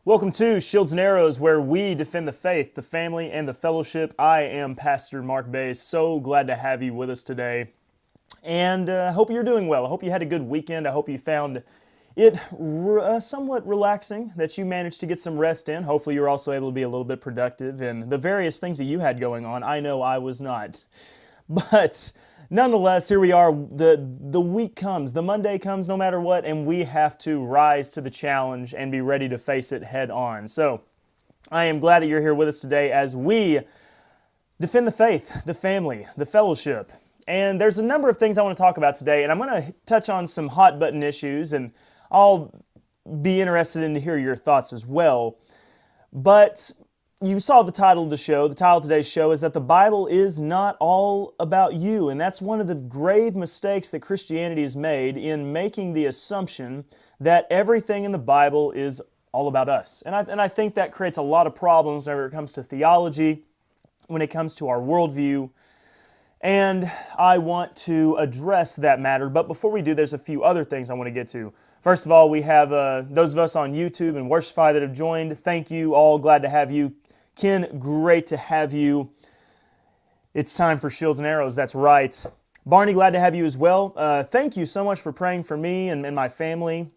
Welcome to Shields and Arrows, where we defend the faith, the family, and the fellowship. I am Pastor Mark Baze. So glad to have you with us today. And I hope you're doing well. I hope you had a good weekend. I hope you found it somewhat relaxing, that you managed to get some rest in. Hopefully you're also able to be a little bit productive in the various things that you had going on. I know I was not. But nonetheless, here we are. The week comes, the Monday comes no matter what, and we have to rise to the challenge and be ready to face it head on. So I am glad that you're here with us today as we defend the faith, the family, the fellowship. And there's a number of things I want to talk about today, and I'm going to touch on some hot button issues, and I'll be interested in to hear your thoughts as well. But you saw the title of the show. The title of today's show is that the Bible is not all about you. And that's one of the grave mistakes that Christianity has made in making the assumption that everything in the Bible is all about us. And I think that creates a lot of problems whenever it comes to theology, when it comes to our worldview. And I want to address that matter. But before we do, there's a few other things I want to get to. First of all, we have those of us on YouTube and Worshipify that have joined. Thank you all. Glad to have you. Ken, great to have you. It's time for Shields and Arrows, that's right. Barney, glad to have you as well. Thank you so much for praying for me and my family,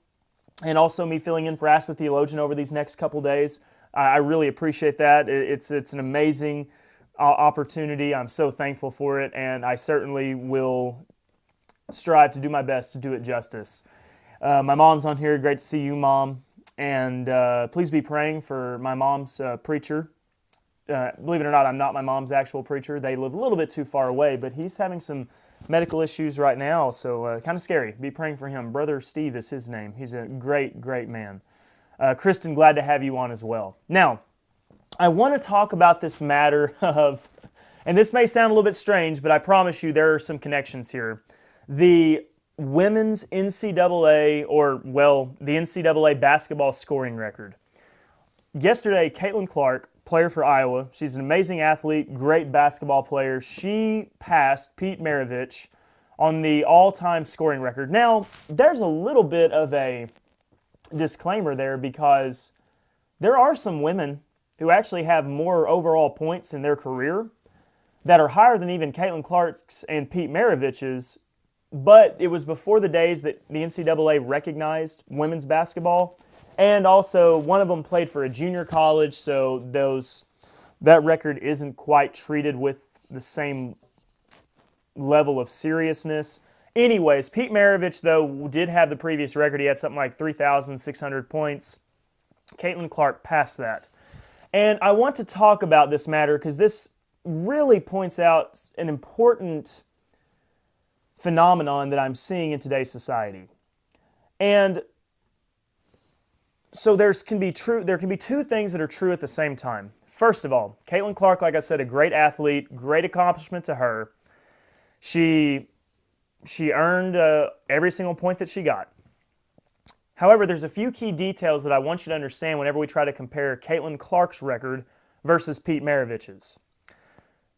and also me filling in for Ask the Theologian over these next couple days. I really appreciate that. It's an amazing opportunity. I'm so thankful for it, and I certainly will strive to do my best to do it justice. My mom's on here. Great to see you, Mom. And please be praying for my mom's preacher. Believe it or not, I'm not my mom's actual preacher. They live a little bit too far away, but he's having some medical issues right now, so kind of scary. Be praying for him. Brother Steve is his name. He's a great, great man. Kristen, glad to have you on as well. Now, I want to talk about this matter of, and this may sound a little bit strange, but I promise you there are some connections here. The women's NCAA, the NCAA basketball scoring record. Yesterday, Caitlin Clark, player for Iowa, she's an amazing athlete, great basketball player. She passed Pete Maravich on the all-time scoring record. Now, there's a little bit of a disclaimer there because there are some women who actually have more overall points in their career that are higher than even Caitlin Clark's and Pete Maravich's, but it was before the days that the NCAA recognized women's basketball. And also, one of them played for a junior college, so that record isn't quite treated with the same level of seriousness. Anyways, Pete Maravich, though, did have the previous record. He had something like 3,600 points. Caitlin Clark passed that. And I want to talk about this matter because this really points out an important phenomenon that I'm seeing in today's society. And so there can be two things that are true at the same time. First of all, Caitlin Clark, like I said, a great athlete, great accomplishment to her. She earned every single point that she got. However, there's a few key details that I want you to understand whenever we try to compare Caitlin Clark's record versus Pete Maravich's.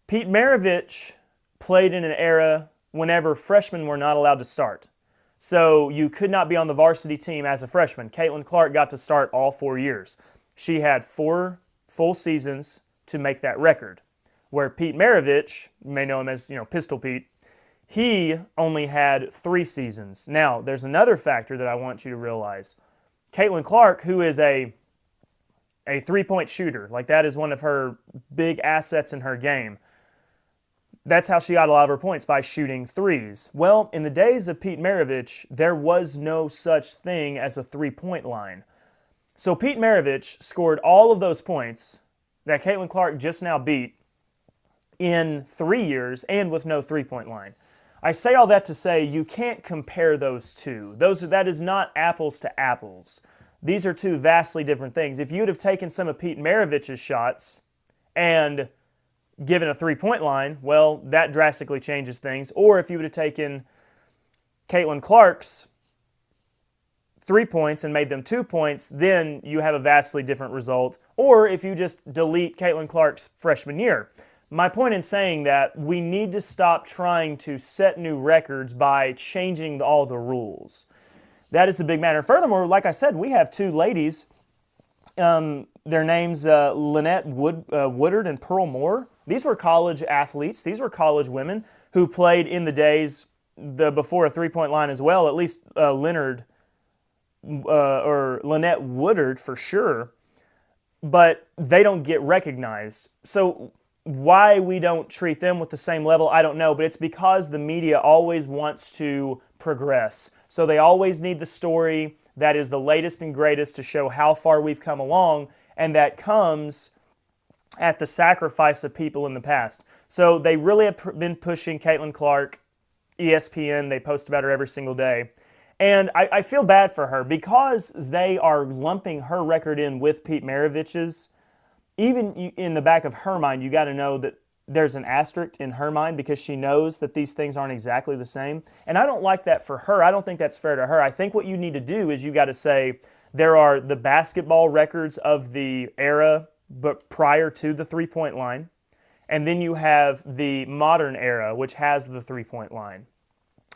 Pete Maravich played in an era whenever freshmen were not allowed to start. So you could not be on the varsity team as a freshman. Caitlin Clark got to start all 4 years. She had 4 full seasons to make that record. Where Pete Maravich, you may know him as, Pistol Pete, he only had 3 seasons. Now, there's another factor that I want you to realize. Caitlin Clark, who is a three-point shooter, like that is one of her big assets in her game. That's how she got a lot of her points, by shooting threes. Well, in the days of Pete Maravich, there was no such thing as a three-point line. So Pete Maravich scored all of those points that Caitlin Clark just now beat in 3 years and with no three-point line. I say all that to say you can't compare those two. That is not apples to apples. These are two vastly different things. If you'd have taken some of Pete Maravich's shots and given a three-point line, well, that drastically changes things. Or if you would have taken Caitlin Clark's 3 points and made them 2 points, then you have a vastly different result. Or if you just delete Caitlin Clark's freshman year. My point in saying that, we need to stop trying to set new records by changing all the rules. That is a big matter. Furthermore, like I said, we have 2 ladies Their names Lynette Woodard and Pearl Moore. These were college athletes. These were college women who played in the days before a three-point line as well. At least Lynette Woodard for sure. But they don't get recognized. So why we don't treat them with the same level, I don't know. But it's because the media always wants to progress. So they always need the story that is the latest and greatest to show how far we've come along, and that comes at the sacrifice of people in the past. So they really have been pushing Caitlin Clark, ESPN, they post about her every single day. And I feel bad for her because they are lumping her record in with Pete Maravich's. Even in the back of her mind, you got to know that there's an asterisk in her mind because she knows that these things aren't exactly the same. And I don't like that for her. I don't think that's fair to her. I think what you need to do is you got to say there are the basketball records of the era but prior to the three-point line, and then you have the modern era, which has the three-point line.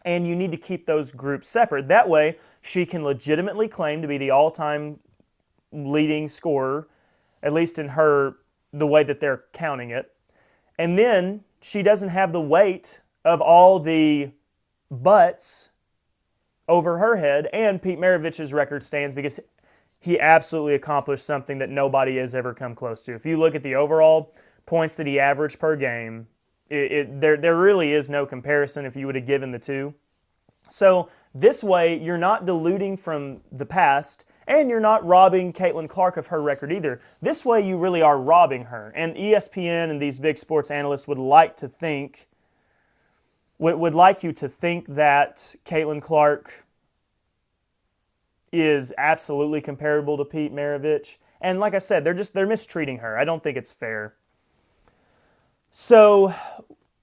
And you need to keep those groups separate. That way, she can legitimately claim to be the all-time leading scorer, at least in the way that they're counting it. And then she doesn't have the weight of all the butts over her head, and Pete Maravich's record stands because he absolutely accomplished something that nobody has ever come close to. If you look at the overall points that he averaged per game, there really is no comparison if you would have given the two. So this way, you're not diluting from the past, and you're not robbing Caitlin Clark of her record either. This way, you really are robbing her. And ESPN and these big sports analysts would like you to think that Caitlin Clark is absolutely comparable to Pete Maravich. And like I said, they're mistreating her. I don't think it's fair. So,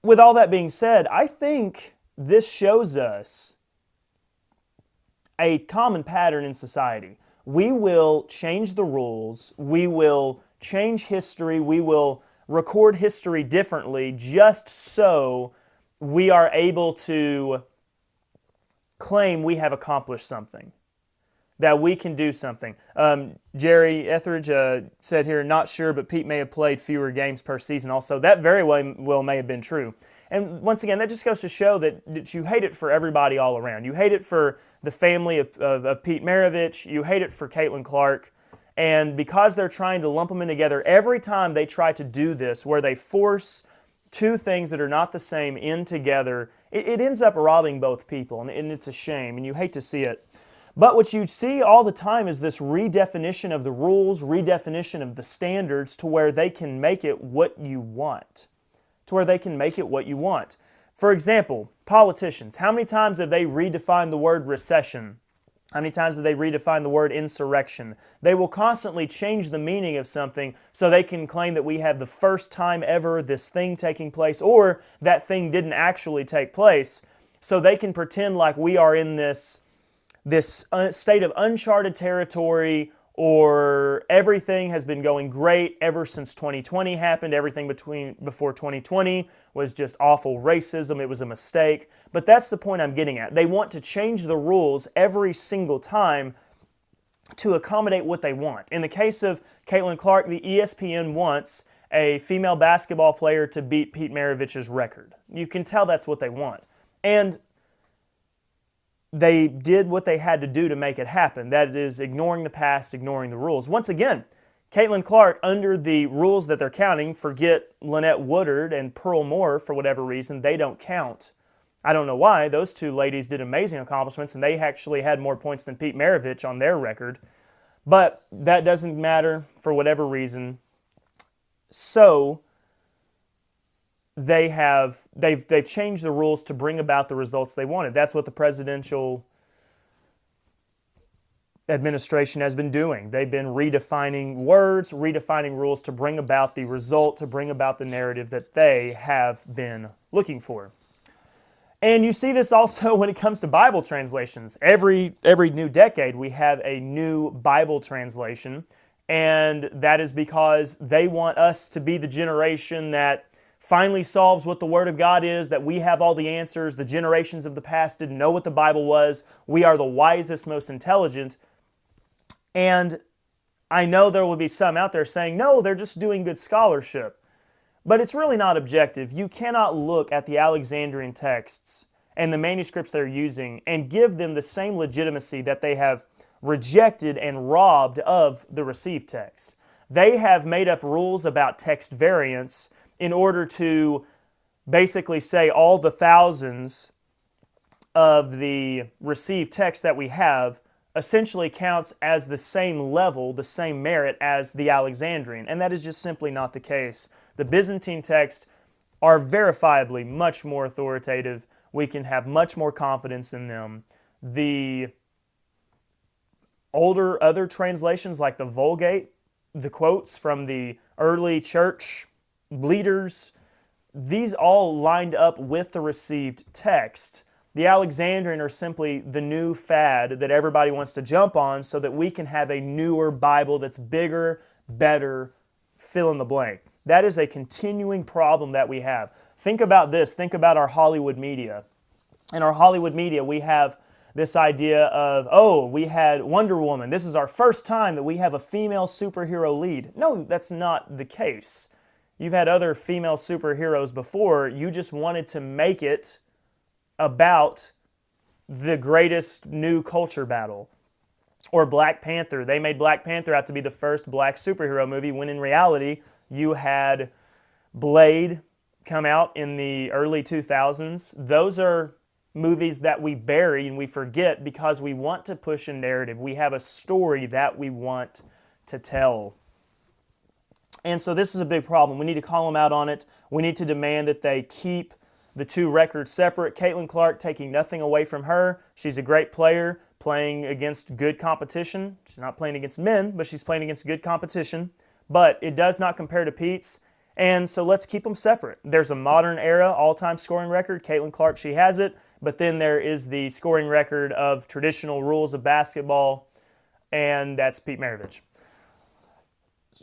with all that being said, I think this shows us a common pattern in society. We will change the rules, we will change history, we will record history differently just so we are able to claim we have accomplished something, that we can do something. Jerry Etheridge said here, not sure, but Pete may have played fewer games per season also. That very well may have been true. And once again, that just goes to show that you hate it for everybody all around. You hate it for the family of Pete Maravich. You hate it for Caitlin Clark. And because they're trying to lump them in together, every time they try to do this, where they force two things that are not the same in together, it ends up robbing both people. And it's a shame, and you hate to see it. But what you see all the time is this redefinition of the rules, redefinition of the standards to where they can make it what you want. For example, politicians. How many times have they redefined the word recession? How many times have they redefined the word insurrection? They will constantly change the meaning of something so they can claim that we have the first time ever this thing taking place, or that thing didn't actually take place, so they can pretend like we are in this state of uncharted territory, or everything has been going great ever since 2020 happened. Everything before 2020 was just awful racism. It was a mistake. But that's the point I'm getting at. They want to change the rules every single time to accommodate what they want. In the case of Caitlin Clark, the ESPN wants a female basketball player to beat Pete Maravich's record. You can tell that's what they want. And they did what they had to do to make it happen. That is, ignoring the past, ignoring the rules. Once again, Caitlin Clark, under the rules that they're counting, forget Lynette Woodard and Pearl Moore for whatever reason, they don't count. I don't know why. Those two ladies did amazing accomplishments, and they actually had more points than Pete Maravich on their record. But that doesn't matter for whatever reason. So they've changed the rules to bring about the results they wanted. That's what the presidential administration has been doing. They've been redefining words, redefining rules to bring about the result, to bring about the narrative that they have been looking for. And you see this also when it comes to Bible translations. Every new decade we have a new Bible translation, and that is because they want us to be the generation that finally solves what the Word of God is, that we have all the answers. The generations of the past didn't know what the Bible was. We are the wisest, most intelligent. And I know there will be some out there saying, no, they're just doing good scholarship. But it's really not objective. You cannot look at the Alexandrian texts and the manuscripts they're using and give them the same legitimacy that they have rejected and robbed of the received text. They have made up rules about text variants in order to basically say all the thousands of the received text that we have essentially counts as the same level, the same merit as the Alexandrian, and that is just simply not the case. The Byzantine texts are verifiably much more authoritative. We can have much more confidence in them. The older other translations like the Vulgate, the quotes from the early church leaders, these all lined up with the received text. The Alexandrian are simply the new fad that everybody wants to jump on so that we can have a newer Bible that's bigger, better, fill in the blank. That is a continuing problem that we have. Think about this. Think about our Hollywood media. In our Hollywood media, we have this idea of, oh, we had Wonder Woman. This is our first time that we have a female superhero lead. No, that's not the case. You've had other female superheroes before. You just wanted to make it about the greatest new culture battle. Or Black Panther. They made Black Panther out to be the first black superhero movie, when in reality, you had Blade come out in the early 2000s. Those are movies that we bury and we forget because we want to push a narrative. We have a story that we want to tell. And so this is a big problem. We need to call them out on it. We need to demand that they keep the two records separate. Caitlin Clark, taking nothing away from her. She's a great player, playing against good competition. She's not playing against men, but she's playing against good competition. But it does not compare to Pete's. And so let's keep them separate. There's a modern era all-time scoring record. Caitlin Clark, she has it. But then there is the scoring record of traditional rules of basketball, and that's Pete Maravich.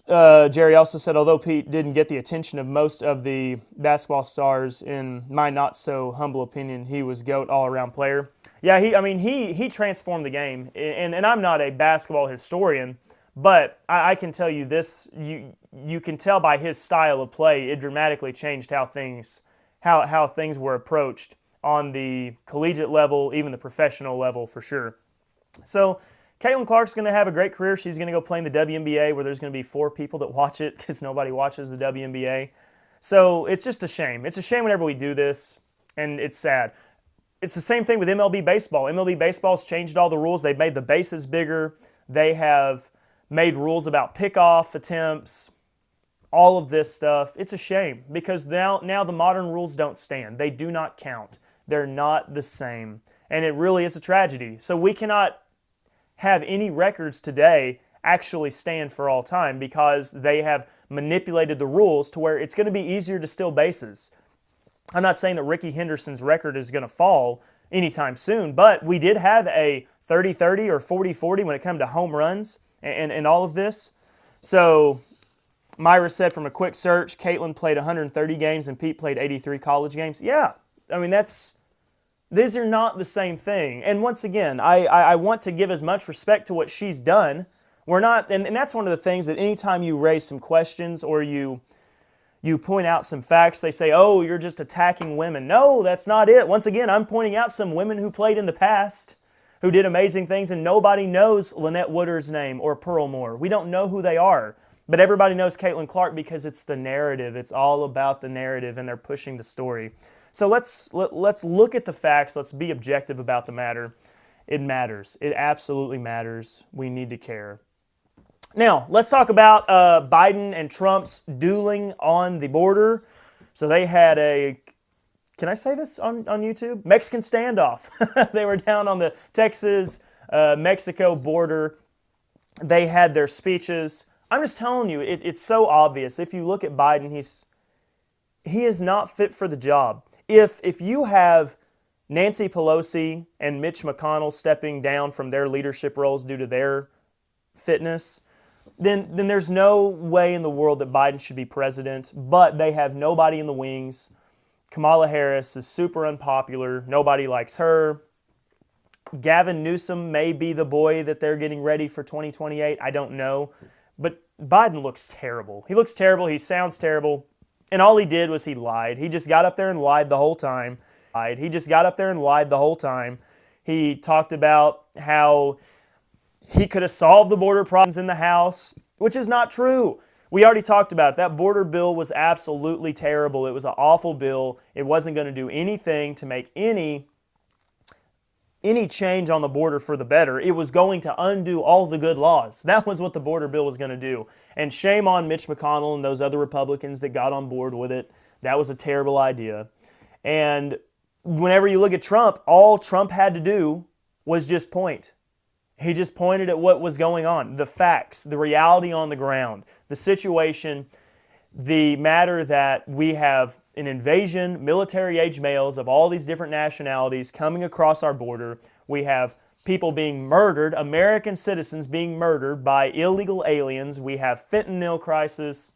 Jerry also said, although Pete didn't get the attention of most of the basketball stars, in my not so humble opinion, he was GOAT all-around player. Yeah, he transformed the game, and I'm not a basketball historian, but I can tell you this: you can tell by his style of play, it dramatically changed how things were approached on the collegiate level, even the professional level, for sure. So Caitlin Clark's going to have a great career. She's going to go play in the WNBA, where there's going to be 4 people that watch it because nobody watches the WNBA. So it's just a shame. It's a shame whenever we do this, and it's sad. It's the same thing with MLB baseball. MLB baseball's changed all the rules. They've made the bases bigger. They have made rules about pickoff attempts, all of this stuff. It's a shame because now the modern rules don't stand. They do not count. They're not the same. And it really is a tragedy. So we cannot have any records today actually stand for all time because they have manipulated the rules to where it's going to be easier to steal bases. I'm not saying that Ricky Henderson's record is going to fall anytime soon, but we did have a 30-30 or 40-40 when it came to home runs and all of this. So Myra said from a quick search, Caitlin played 130 games and Pete played 83 college games. Yeah, I mean, these are not the same thing. And once again, I want to give as much respect to what she's done. We're not, and that's one of the things that anytime you raise some questions or you point out some facts, they say, oh, you're just attacking women. No, that's not it. Once again, I'm pointing out some women who played in the past who did amazing things, and nobody knows Lynette Woodard's name or Pearl Moore. We don't know who they are. But everybody knows Caitlin Clark because it's the narrative. It's all about the narrative, and they're pushing the story. So let's look at the facts. Let's be objective about the matter. It matters. It absolutely matters. We need to care. Now, let's talk about Biden and Trump's dueling on the border. So they had a, can I say this on YouTube? Mexican standoff. They were down on the Texas-Mexico border. They had their speeches. I'm just telling you, it's so obvious. If you look at Biden, he is not fit for the job. If you have Nancy Pelosi and Mitch McConnell stepping down from their leadership roles due to their fitness, then there's no way in the world that Biden should be president, but they have nobody in the wings. Kamala Harris is super unpopular. Nobody likes her. Gavin Newsom may be the boy that they're getting ready for 2028. I don't know. But Biden looks terrible. He looks terrible. He sounds terrible. And all he did was he lied. He just got up there and lied the whole time. He talked about how he could have solved the border problems in the House, which is not true. We already talked about it. That border bill was absolutely terrible. It was an awful bill. It wasn't going to do anything to make any change on the border for the better. It was going to undo all the good laws. That was what the border bill was going to do. And shame on Mitch McConnell and those other Republicans that got on board with it. That was a terrible idea. And whenever you look at Trump, all Trump had to do was just point. He just pointed at what was going on, the facts, the reality on the ground, the situation, the matter that we have an invasion, military-age males of all these different nationalities coming across our border. We have people being murdered, American citizens being murdered by illegal aliens. We have fentanyl crisis,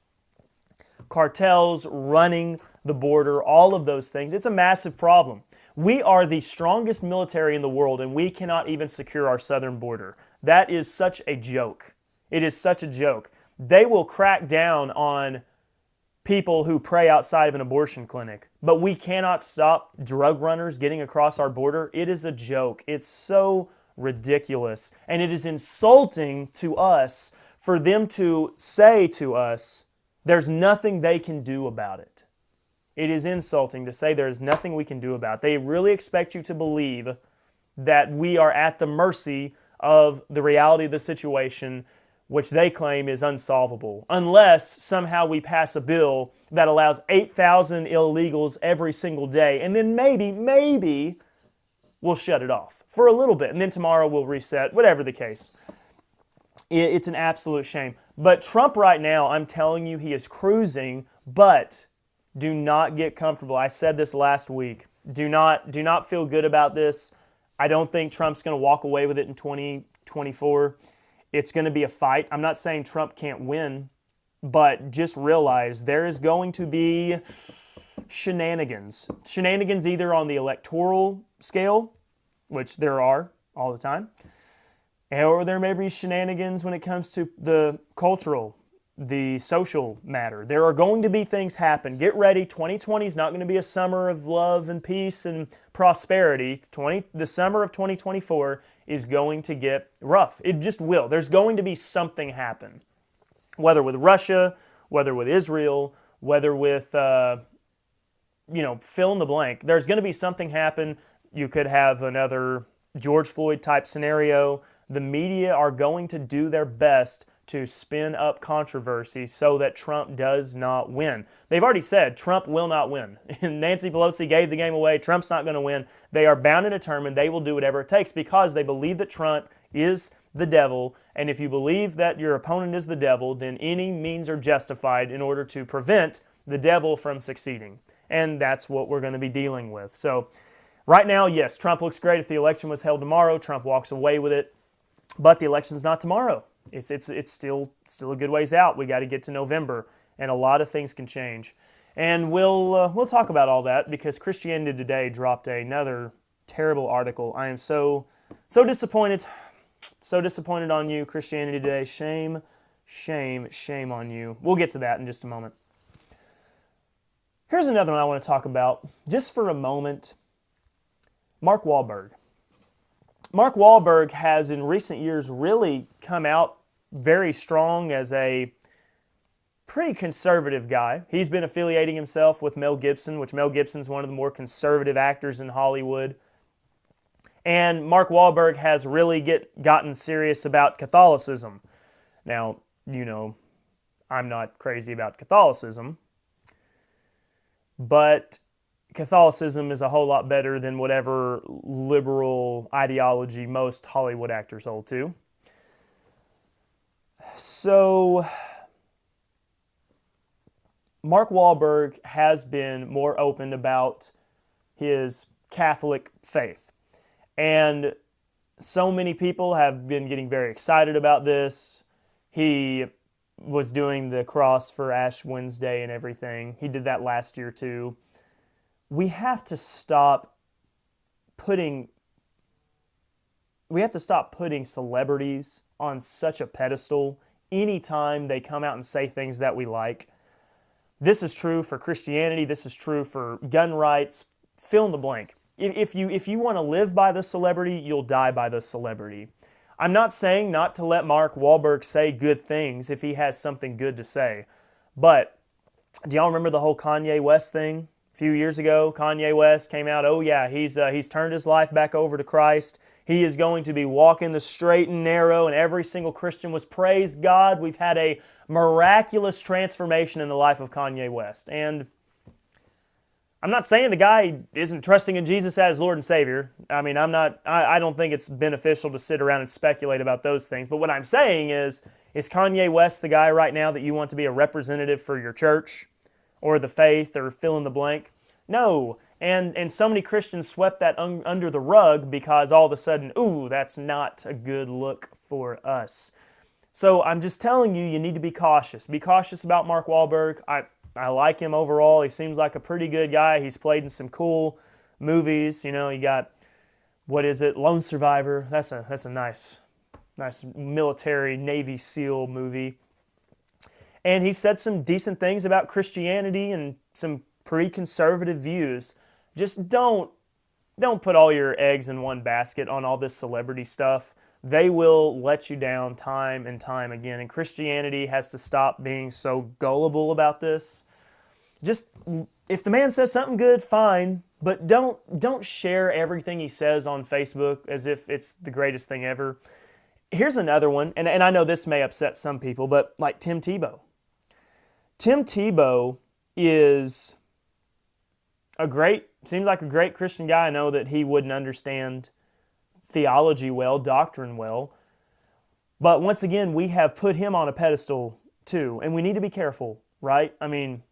cartels running the border, all of those things. It's a massive problem. We are the strongest military in the world, and we cannot even secure our southern border. That is such a joke. It is such a joke. They will crack down on people who pray outside of an abortion clinic, but we cannot stop drug runners getting across our border. It is a joke. It's so ridiculous, and it is insulting to us for them to say to us, there's nothing they can do about it. It is insulting to say there's nothing we can do about it. They really expect you to believe that we are at the mercy of the reality of the situation, which they claim is unsolvable, unless somehow we pass a bill that allows 8,000 illegals every single day, and then maybe we'll shut it off for a little bit, and then tomorrow we'll reset, whatever the case. It's an absolute shame. But Trump right now, I'm telling you, he is cruising, but do not get comfortable. I said this last week. Do not feel good about this. I don't think Trump's going to walk away with it in 2024. It's going to be a fight. I'm not saying Trump can't win, but just realize there is going to be shenanigans. Shenanigans either on the electoral scale, which there are all the time, or there may be shenanigans when it comes to the cultural, the social matter. There are going to be things happen. Get ready. 2020 is not going to be a summer of love and peace and prosperity. The summer of 2024 is going to get rough. It just will. There's going to be something happen. Whether with Russia, whether with Israel, whether with, fill in the blank. There's going to be something happen. You could have another George Floyd type scenario. The media are going to do their best to spin up controversy so that Trump does not win. They've already said Trump will not win. Nancy Pelosi gave the game away. Trump's not going to win. They are bound and determined they will do whatever it takes because they believe that Trump is the devil. And if you believe that your opponent is the devil, then any means are justified in order to prevent the devil from succeeding. And that's what we're going to be dealing with. So right now, yes, Trump looks great. If the election was held tomorrow, Trump walks away with it. But the election's not tomorrow. It's still a good ways out. We got to get to November, and a lot of things can change. And we'll talk about all that because Christianity Today dropped another terrible article. I am so disappointed. So disappointed on you, Christianity Today. Shame, shame, shame on you. We'll get to that in just a moment. Here's another one I want to talk about just for a moment. Mark Wahlberg. Mark Wahlberg has in recent years really come out very strong as a pretty conservative guy. He's been affiliating himself with Mel Gibson, which Mel Gibson's one of the more conservative actors in Hollywood. And Mark Wahlberg has really gotten serious about Catholicism. Now, I'm not crazy about Catholicism, but Catholicism is a whole lot better than whatever liberal ideology most Hollywood actors hold to. So, Mark Wahlberg has been more open about his Catholic faith. And so many people have been getting very excited about this. He was doing the cross for Ash Wednesday and everything. He did that last year too. We have to stop putting we have to stop putting celebrities on such a pedestal anytime they come out and say things that we like. This is true for Christianity. This is true for gun rights. Fill in the blank. If you want to live by the celebrity, you'll die by the celebrity. I'm not saying not to let Mark Wahlberg say good things if he has something good to say. But do y'all remember the whole Kanye West thing? A few years ago, Kanye West came out, oh yeah, he's turned his life back over to Christ. He is going to be walking the straight and narrow, and every single Christian was, praise God, we've had a miraculous transformation in the life of Kanye West. And I'm not saying the guy isn't trusting in Jesus as Lord and Savior. I mean, I don't think it's beneficial to sit around and speculate about those things. But what I'm saying is Kanye West the guy right now that you want to be a representative for your church or the faith or fill in the blank? No. And so many Christians swept that under the rug because all of a sudden, ooh, that's not a good look for us. So I'm just telling you, you need to be cautious. Be cautious about Mark Wahlberg. I like him overall. He seems like a pretty good guy. He's played in some cool movies. You know, you got, what is it, Lone Survivor. That's a nice military Navy SEAL movie. And he said some decent things about Christianity and some pretty conservative views. Just don't put all your eggs in one basket on all this celebrity stuff. They will let you down time and time again. And Christianity has to stop being so gullible about this. Just, if the man says something good, fine. But don't share everything he says on Facebook as if it's the greatest thing ever. Here's another one, and I know this may upset some people, but like Tim Tebow. Tim Tebow seems like a great Christian guy. I know that he wouldn't understand theology well, doctrine well. But once again, we have put him on a pedestal too, and we need to be careful, right? I mean,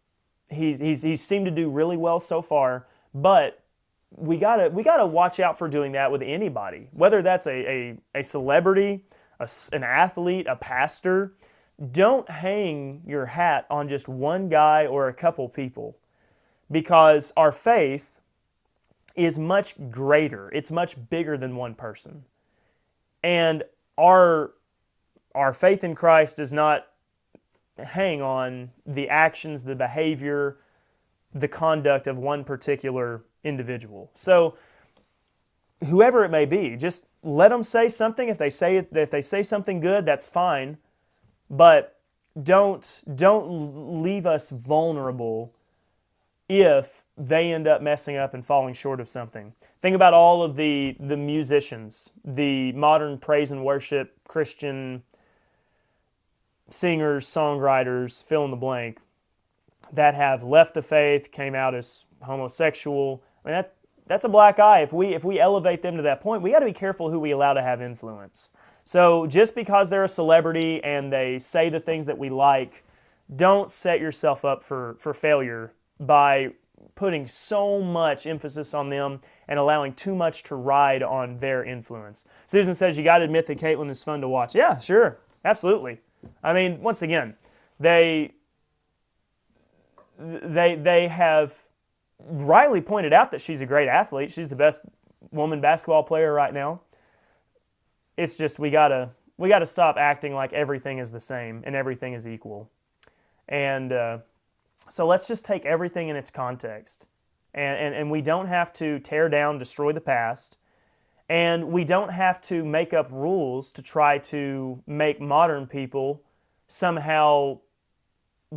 he's seemed to do really well so far, but we gotta watch out for doing that with anybody, whether that's a celebrity, an athlete, a pastor. Don't hang your hat on just one guy or a couple people, because our faith is much greater. It's much bigger than one person. And our faith in Christ does not hang on the actions, the behavior, the conduct of one particular individual. So whoever it may be, just let them say something. If they say something good, that's fine. But don't leave us vulnerable if they end up messing up and falling short of something. Think about all of the musicians, the modern praise and worship Christian singers, songwriters, fill in the blank, that have left the faith, came out as homosexual. I mean, that's a black eye. If we elevate them to that point, we got to be careful who we allow to have influence. So just because they're a celebrity and they say the things that we like, don't set yourself up for failure by putting so much emphasis on them and allowing too much to ride on their influence. Susan says, you got to admit that Caitlyn is fun to watch. Yeah, sure. Absolutely. I mean, once again, they have rightly pointed out that she's a great athlete. She's the best woman basketball player right now. It's just we gotta stop acting like everything is the same and everything is equal. And so let's just take everything in its context. And we don't have to tear down, destroy the past. And we don't have to make up rules to try to make modern people somehow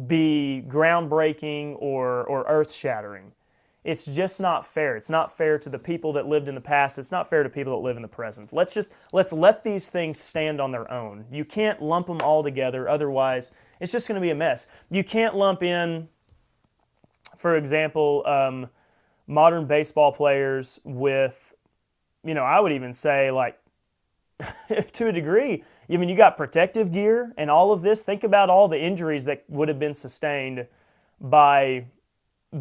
be groundbreaking or earth-shattering. It's just not fair. It's not fair to the people that lived in the past. It's not fair to people that live in the present. Let's let these things stand on their own. You can't lump them all together. Otherwise, it's just going to be a mess. You can't lump in, for example, modern baseball players with, I would even say, like, to a degree, I mean, you got protective gear and all of this. Think about all the injuries that would have been sustained by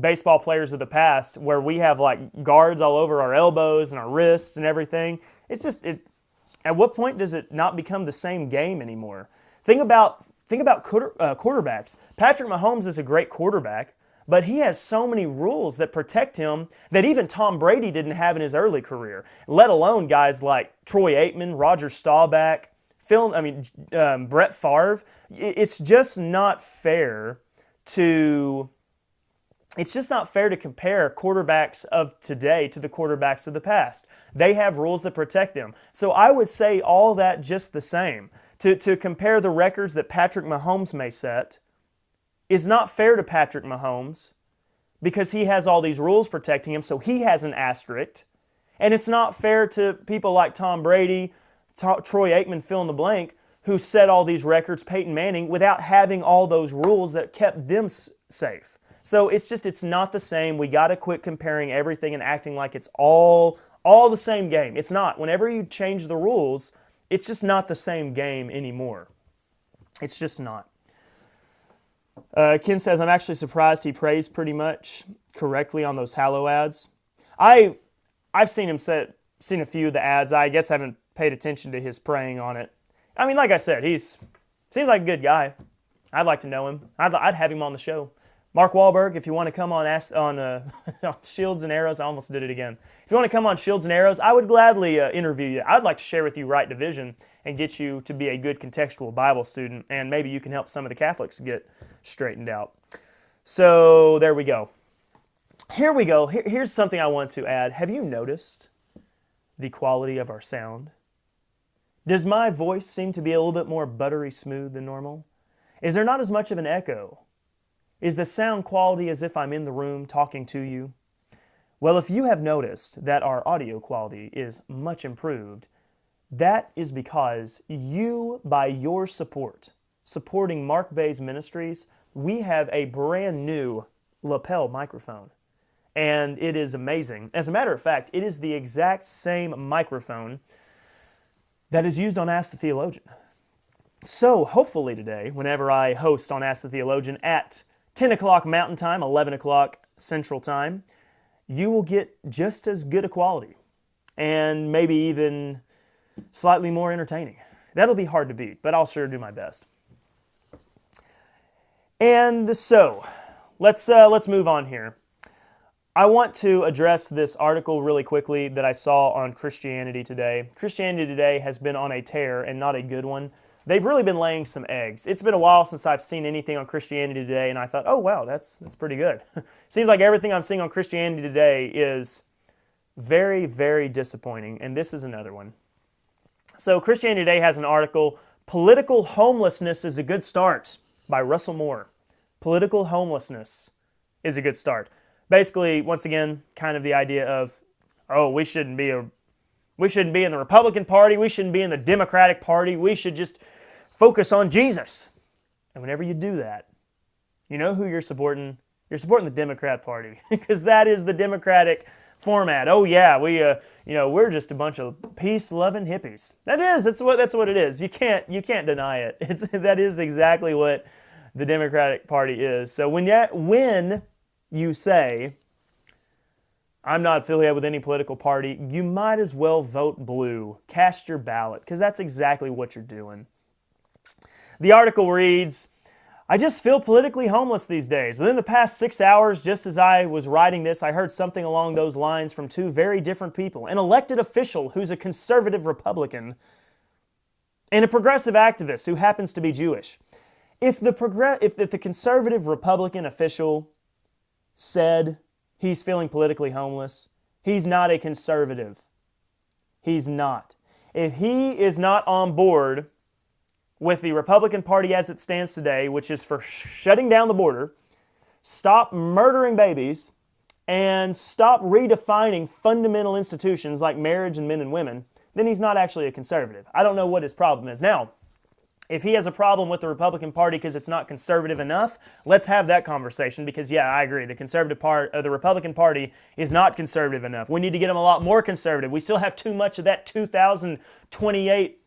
baseball players of the past, where we have like guards all over our elbows and our wrists and everything. It's just, at what point does it not become the same game anymore? Think about quarterbacks. Patrick Mahomes is a great quarterback, but he has so many rules that protect him that even Tom Brady didn't have in his early career, let alone guys like Troy Aikman, Roger Staubach, Brett Favre. It's just not fair to compare quarterbacks of today to the quarterbacks of the past. They have rules that protect them. So I would say all that just the same. To compare the records that Patrick Mahomes may set is not fair to Patrick Mahomes because he has all these rules protecting him, so he has an asterisk. And it's not fair to people like Tom Brady, Troy Aikman, fill in the blank, who set all these records, Peyton Manning, without having all those rules that kept them safe. So it's not the same. We got to quit comparing everything and acting like it's all the same game. It's not. Whenever you change the rules, it's just not the same game anymore. It's just not. Ken says, I'm actually surprised he prays pretty much correctly on those Hallow ads. I've seen seen a few of the ads. I guess I haven't paid attention to his praying on it. I mean, like I said, seems like a good guy. I'd like to know him. I'd have him on the show. Mark Wahlberg, if you want to come on on Shields and Arrows, I almost did it again. If you want to come on Shields and Arrows, I would gladly interview you. I'd like to share with you Right Division and get you to be a good contextual Bible student, and maybe you can help some of the Catholics get straightened out. So there we go. Here we go. Here's something I want to add. Have you noticed the quality of our sound? Does my voice seem to be a little bit more buttery smooth than normal? Is there not as much of an echo? Is the sound quality as if I'm in the room talking to you? Well, if you have noticed that our audio quality is much improved, that is because you, by your supporting Mark Baze Ministries, we have a brand new lapel microphone. And it is amazing. As a matter of fact, it is the exact same microphone that is used on Ask the Theologian. So hopefully today, whenever I host on Ask the Theologian at 10 o'clock Mountain Time, 11 o'clock Central Time, you will get just as good a quality and maybe even slightly more entertaining. That'll be hard to beat, but I'll sure do my best. And so, let's move on here. I want to address this article really quickly that I saw on Christianity Today. Christianity Today has been on a tear and not a good one. They've really been laying some eggs. It's been a while since I've seen anything on Christianity Today, and I thought, oh wow, that's pretty good. Seems like everything I'm seeing on Christianity Today is very, very disappointing, and this is another one. So Christianity Today has an article, Political Homelessness is a Good Start, by Russell Moore. Political homelessness is a good start. Basically, once again, kind of the idea of, oh, we shouldn't be in the Republican Party, we shouldn't be in the Democratic Party, we should just focus on Jesus. And whenever you do that, you know who you're supporting? You're supporting the Democrat Party, because that is the Democratic format. Oh yeah, we're just a bunch of peace-loving hippies. That's what it is. You can't deny it. That is exactly what the Democratic Party is. So when you say, I'm not affiliated with any political party, you might as well vote blue. Cast your ballot, because that's exactly what you're doing. The article reads, I just feel politically homeless these days. Within the past 6 hours, just as I was writing this, I heard something along those lines from two very different people. An elected official who's a conservative Republican and a progressive activist who happens to be Jewish. If the conservative Republican official said he's feeling politically homeless, he's not a conservative. He's not. If he is not on board with the Republican Party as it stands today, which is for shutting down the border, stop murdering babies, and stop redefining fundamental institutions like marriage and men and women, then he's not actually a conservative. I don't know what his problem is. Now, if he has a problem with the Republican Party because it's not conservative enough, let's have that conversation because, yeah, I agree. The Republican Party is not conservative enough. We need to get them a lot more conservative. We still have too much of that 2028,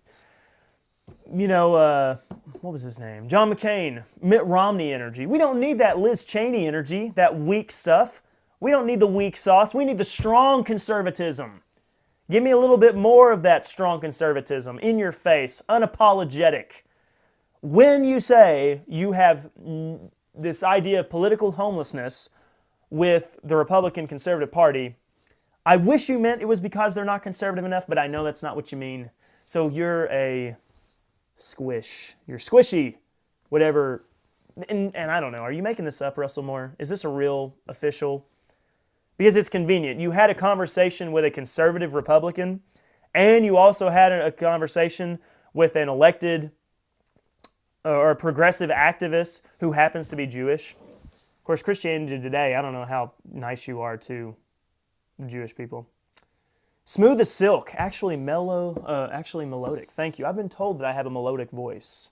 what was his name? John McCain, Mitt Romney energy. We don't need that Liz Cheney energy, that weak stuff. We don't need the weak sauce. We need the strong conservatism. Give me a little bit more of that strong conservatism, in your face, unapologetic. When you say you have this idea of political homelessness with the Republican Conservative Party, I wish you meant it was because they're not conservative enough, but I know that's not what you mean. So you're a squish. You're squishy. Whatever. And I don't know. Are you making this up, Russell Moore? Is this a real official? Because it's convenient. You had a conversation with a conservative Republican, and you also had a conversation with an elected or a progressive activist who happens to be Jewish. Of course, Christianity Today, I don't know how nice you are to the Jewish people. Smooth as silk, actually melodic. Thank you. I've been told that I have a melodic voice.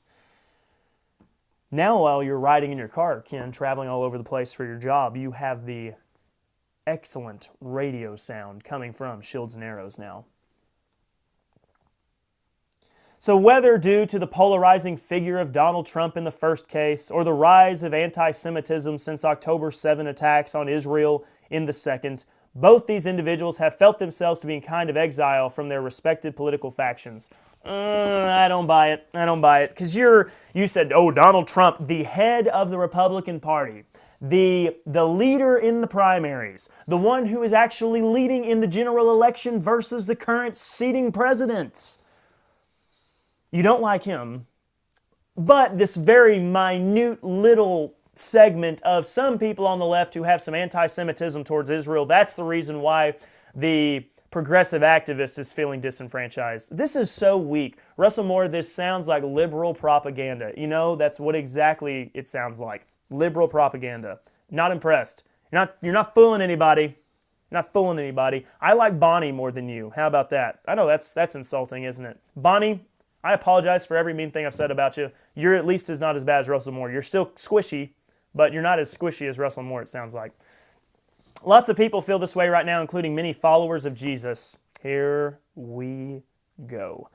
Now, while you're riding in your car, Ken, traveling all over the place for your job, you have the excellent radio sound coming from Shields and Arrows now. So whether due to the polarizing figure of Donald Trump in the first case, or the rise of anti-Semitism since October 7 attacks on Israel in the second, both these individuals have felt themselves to be in kind of exile from their respective political factions. I don't buy it. I don't buy it. Because you said, oh, Donald Trump, the head of the Republican Party, the leader in the primaries, the one who is actually leading in the general election versus the current seating president. You don't like him, but this very minute little segment of some people on the left who have some anti-Semitism towards Israel, that's the reason why the progressive activist is feeling disenfranchised. This is so weak. Russell Moore, this sounds like liberal propaganda. You know, that's what exactly it sounds like. Liberal propaganda. Not impressed. You're not fooling anybody. You're not fooling anybody. I like Bonnie more than you. How about that? I know that's insulting, isn't it? Bonnie, I apologize for every mean thing I've said about you. You're at least as not as bad as Russell Moore. You're still squishy, but you're not as squishy as Russell Moore, it sounds like. Lots of people feel this way right now, including many followers of Jesus. Here we go.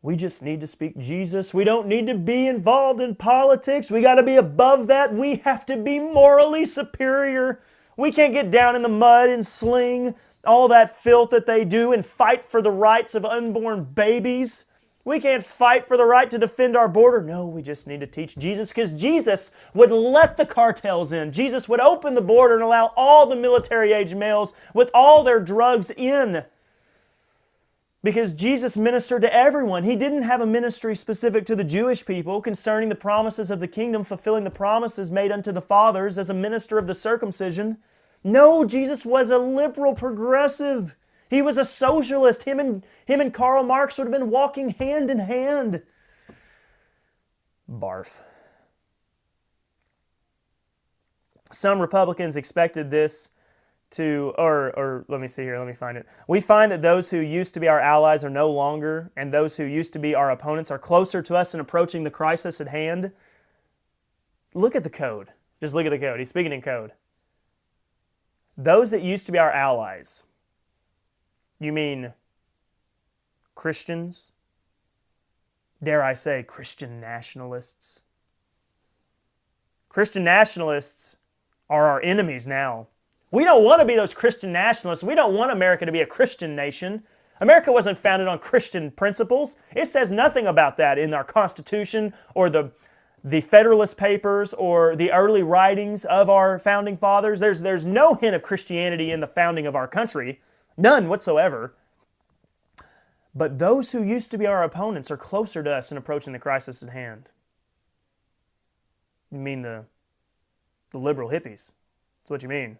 We just need to speak Jesus. We don't need to be involved in politics. We got to be above that. We have to be morally superior. We can't get down in the mud and sling all that filth that they do and fight for the rights of unborn babies. We can't fight for the right to defend our border. No, we just need to teach Jesus, because Jesus would let the cartels in. Jesus would open the border and allow all the military-age males with all their drugs in. Because Jesus ministered to everyone. He didn't have a ministry specific to the Jewish people concerning the promises of the kingdom, fulfilling the promises made unto the fathers as a minister of the circumcision. No, Jesus was a liberal progressive. He was a socialist. Him and Karl Marx would have been walking hand in hand. Barf. Some Republicans expected this to, or let me see here, let me find it. We find that those who used to be our allies are no longer, and those who used to be our opponents are closer to us in approaching the crisis at hand. Look at the code. Just look at the code. He's speaking in code. Those that used to be our allies. You mean Christians? Dare I say Christian nationalists? Christian nationalists are our enemies now. We don't want to be those Christian nationalists. We don't want America to be a Christian nation. America wasn't founded on Christian principles. It says nothing about that in our Constitution or the Federalist Papers or the early writings of our founding fathers. There's no hint of Christianity in the founding of our country. None whatsoever. But those who used to be our opponents are closer to us in approaching the crisis at hand. You mean the liberal hippies? That's what you mean.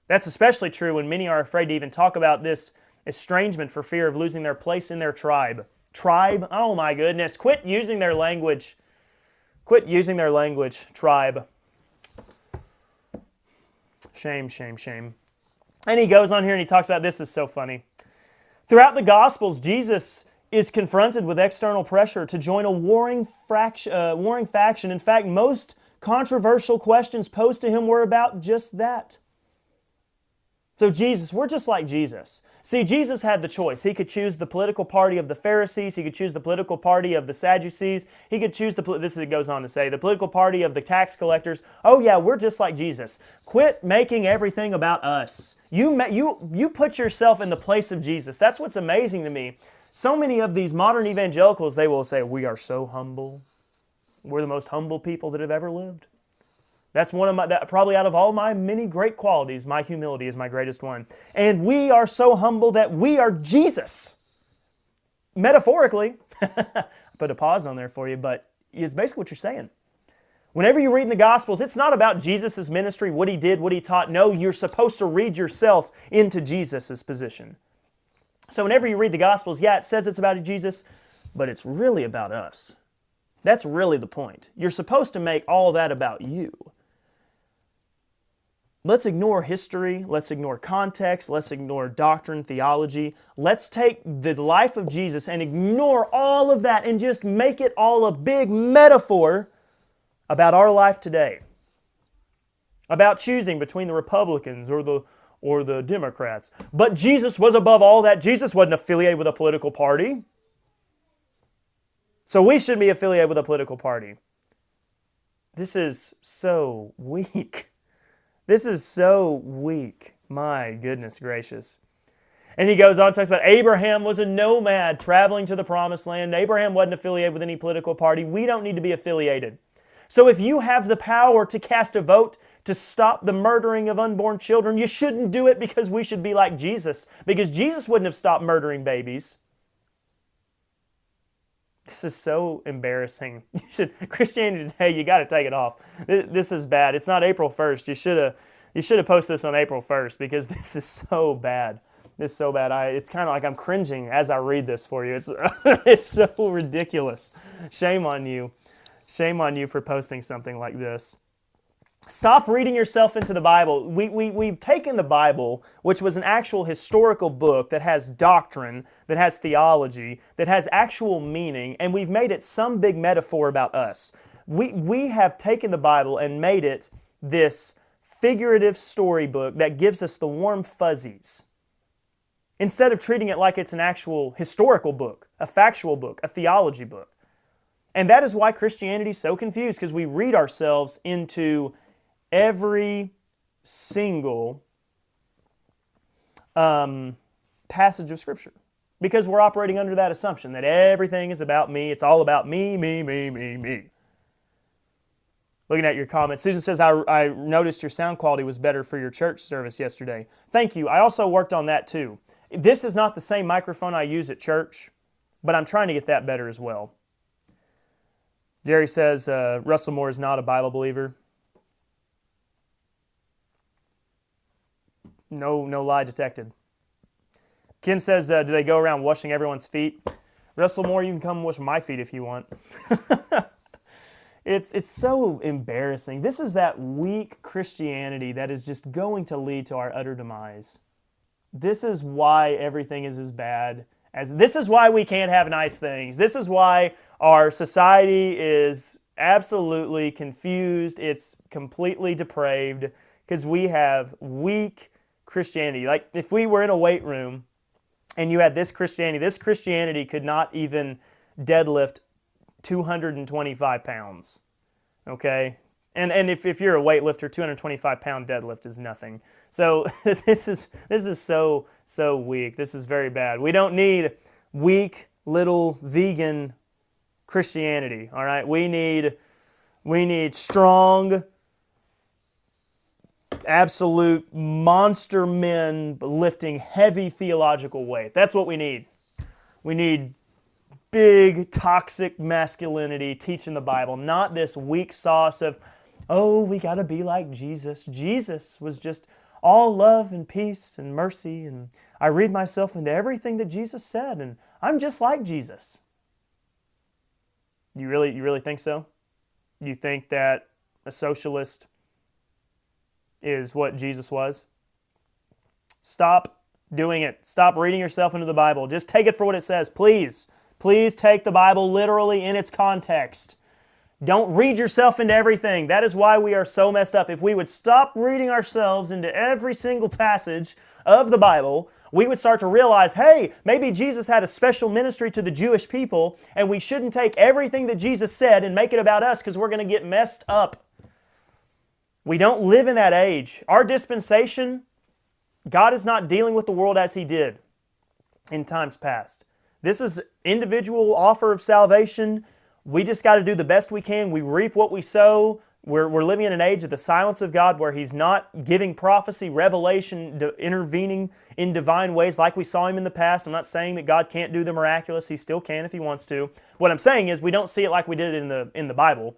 That's especially true when many are afraid to even talk about this estrangement for fear of losing their place in their tribe. Tribe? Oh my goodness. Quit using their language. Quit using their language. Tribe. Shame, shame, shame. And he goes on here and he talks about, this is so funny. Throughout the Gospels, Jesus is confronted with external pressure to join a warring faction. In fact, most controversial questions posed to him were about just that. So Jesus, we're just like Jesus. See, Jesus had the choice. He could choose the political party of the Pharisees. He could choose the political party of the Sadducees. He could choose it goes on to say, the political party of the tax collectors. Oh yeah, we're just like Jesus. Quit making everything about us. You put yourself in the place of Jesus. That's what's amazing to me. So many of these modern evangelicals, they will say, we are so humble. We're the most humble people that have ever lived. That's one of my, probably out of all my many great qualities, my humility is my greatest one. And we are so humble that we are Jesus. Metaphorically. Put a pause on there for you, but it's basically what you're saying. Whenever you read in the Gospels, it's not about Jesus' ministry, what He did, what He taught. No, you're supposed to read yourself into Jesus' position. So whenever you read the Gospels, yeah, it says it's about Jesus, but it's really about us. That's really the point. You're supposed to make all that about you. Let's ignore history, let's ignore context, let's ignore doctrine, theology. Let's take the life of Jesus and ignore all of that and just make it all a big metaphor about our life today. About choosing between the Republicans or the Democrats. But Jesus was above all that. Jesus wasn't affiliated with a political party. So we shouldn't be affiliated with a political party. This is so weak. This is so weak. My goodness gracious. And he goes on, talks about Abraham was a nomad traveling to the promised land. Abraham wasn't affiliated with any political party. We don't need to be affiliated. So if you have the power to cast a vote to stop the murdering of unborn children, you shouldn't do it because we should be like Jesus. Because Jesus wouldn't have stopped murdering babies. This is so embarrassing. Christianity Today, you got to take it off. This is bad. It's not April 1st. You should have posted this on April 1st because this is so bad. This is so bad. It's kind of like I'm cringing as I read this for you. It's so ridiculous. Shame on you. Shame on you for posting something like this. Stop reading yourself into the Bible. We've taken the Bible, which was an actual historical book that has doctrine, that has theology, that has actual meaning, and we've made it some big metaphor about us. We have taken the Bible and made it this figurative storybook that gives us the warm fuzzies, instead of treating it like it's an actual historical book, a factual book, a theology book. And that is why Christianity is so confused, because we read ourselves into every single passage of Scripture. Because we're operating under that assumption that everything is about me. It's all about me, me, me, me, me. Looking at your comments, Susan says, I noticed your sound quality was better for your church service yesterday. Thank you. I also worked on that too. This is not the same microphone I use at church, but I'm trying to get that better as well. Jerry says, Russell Moore is not a Bible believer. No lie detected. Ken says, do they go around washing everyone's feet? Russell Moore, you can come wash my feet if you want. It's so embarrassing. This is that weak Christianity that is just going to lead to our utter demise. This is why everything is as bad as... This is why we can't have nice things. This is why our society is absolutely confused. It's completely depraved because we have weak Christianity. Like if we were in a weight room and you had this Christianity could not even deadlift 225 pounds, okay? And if you're a weightlifter, 225-pound deadlift is nothing. So this is so weak. This is very bad. We don't need weak little vegan Christianity, all right? We need strong, absolute monster men lifting heavy theological weight. That's what we need. We need big, toxic masculinity teaching the Bible, not this weak sauce of, oh, we got to be like Jesus. Jesus was just all love and peace and mercy, and I read myself into everything that Jesus said, and I'm just like Jesus. You really think so? You think that a socialist is what Jesus was? Stop doing it. Stop reading yourself into the Bible. Just take it for what it says, please. Please take the Bible literally in its context. Don't read yourself into everything. That is why we are so messed up. If we would stop reading ourselves into every single passage of the Bible, we would start to realize, hey, maybe Jesus had a special ministry to the Jewish people, and we shouldn't take everything that Jesus said and make it about us because we're going to get messed up. We don't live in that age. Our dispensation, God is not dealing with the world as He did in times past. This is individual offer of salvation. We just got to do the best we can. We reap what we sow. We're living in an age of the silence of God where He's not giving prophecy, revelation, intervening in divine ways like we saw Him in the past. I'm not saying that God can't do the miraculous. He still can if He wants to. What I'm saying is we don't see it like we did in the Bible.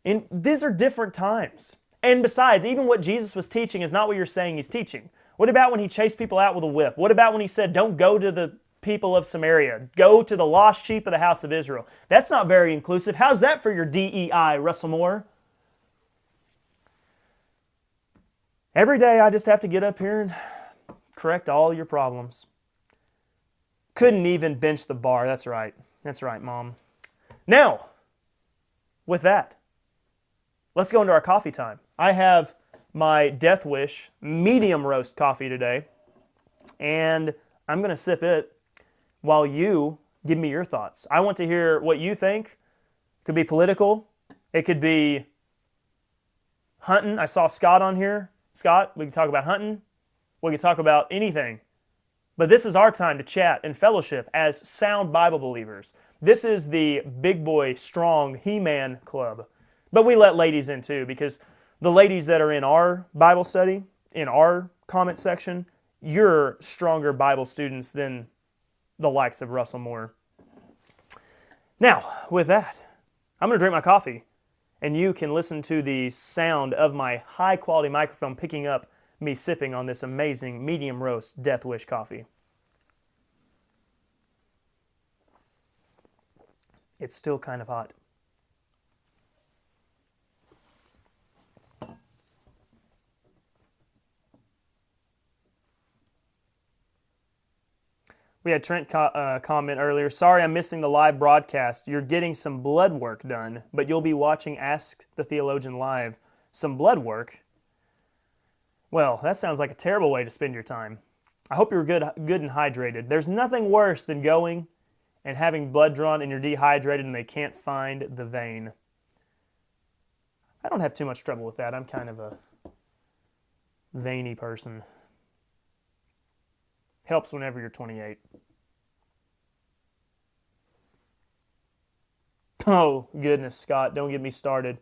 These are different times. And besides, even what Jesus was teaching is not what you're saying He's teaching. What about when He chased people out with a whip? What about when He said, don't go to the people of Samaria, go to the lost sheep of the house of Israel? That's not very inclusive. How's that for your DEI, Russell Moore? Every day I just have to get up here and correct all your problems. Couldn't even bench the bar. That's right. That's right, Mom. Now, with that, let's go into our coffee time. I have my Death Wish medium roast coffee today, and I'm going to sip it while you give me your thoughts. I want to hear what you think. It could be political. It could be hunting. I saw Scott on here. Scott, we can talk about hunting. We can talk about anything. But this is our time to chat and fellowship as sound Bible believers. This is the big boy, strong He-Man club. But we let ladies in too, because the ladies that are in our Bible study, in our comment section, you're stronger Bible students than the likes of Russell Moore. Now, with that, I'm going to drink my coffee, and you can listen to the sound of my high-quality microphone picking up me sipping on this amazing medium roast Death Wish coffee. It's still kind of hot. We had Trent comment earlier, sorry I'm missing the live broadcast. You're getting some blood work done, but you'll be watching Ask the Theologian live. Some blood work? Well, that sounds like a terrible way to spend your time. I hope you're good and hydrated. There's nothing worse than going and having blood drawn and you're dehydrated and they can't find the vein. I don't have too much trouble with that. I'm kind of a veiny person. Helps whenever you're 28. Oh, goodness, Scott, don't get me started.